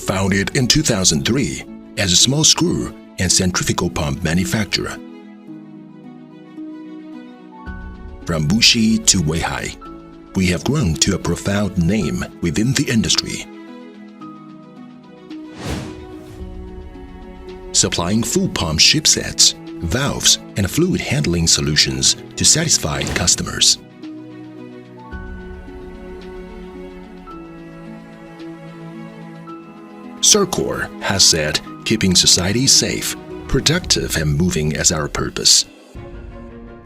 Founded in 2003 as a small screw and centrifugal pump manufacturer. From Wuxi to Weihai, we have grown to a profound name within the industry. Supplying full pump shipsets, valves, and fluid handling solutions to satisfied customers. CIRCOR has said keeping society safe, productive, and moving as our purpose.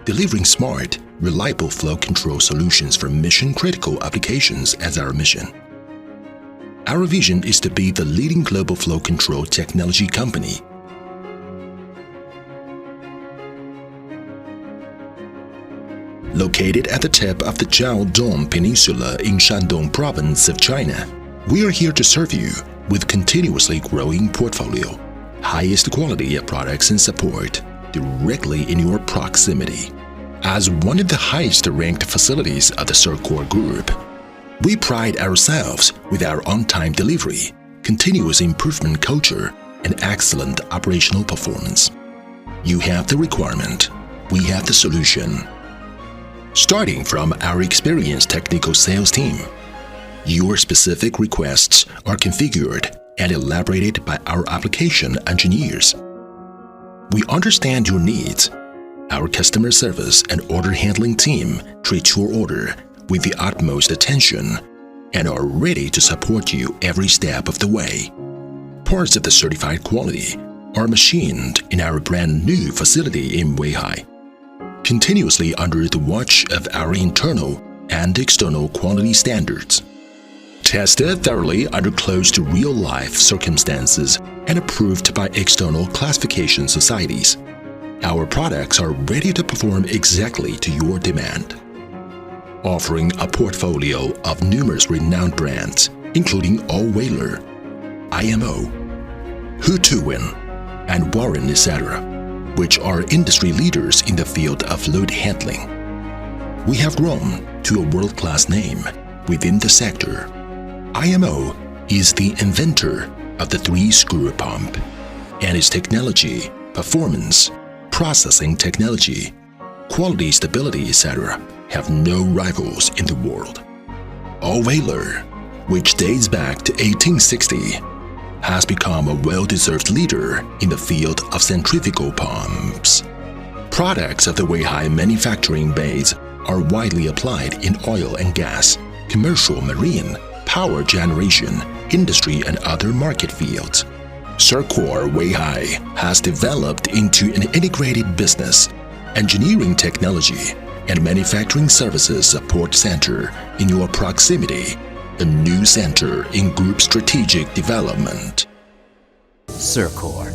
Delivering smart, reliable flow control solutions for mission-critical applications as our mission. Our vision is to be the leading global flow control technology company. Located at the tip of the Jiaodong Peninsula in Shandong Province of China, we are here to serve you with continuously growing portfolio, highest quality of products and support directly in your proximity. As one of the highest ranked facilities of the CIRCOR Group, we pride ourselves with our on-time delivery, continuous improvement culture, and excellent operational performance. You have the requirement, we have the solution. Starting from our experienced technical sales team, your specific requests are configured and elaborated by our application engineers. We understand your needs. Our customer service and order handling team treat your order with the utmost attention and are ready to support you every step of the way. Parts of the certified quality are machined in our brand new facility in Weihai, continuously under the watch of our internal and external quality standards. Tested thoroughly under close to real-life circumstances and approved by external classification societies, our products are ready to perform exactly to your demand. Offering a portfolio of numerous renowned brands, including Allweiler, IMO, Houttin, and Warren, etc., which are industry leaders in the field of fluid handling. We have grown to a world-class name within the sector. IMO is the inventor of the 3-screw pump, and its technology, performance, processing technology, quality stability, etc. have no rivals in the world. Allweiler, which dates back to 1860, has become a well-deserved leader in the field of centrifugal pumps. Products of the Weihai manufacturing base are widely applied in oil and gas, commercial marine, power generation, industry, and other market fields. CIRCOR Weihai has developed into an integrated business, engineering technology, and manufacturing services support center in your proximity, a new center in group strategic development. CIRCOR.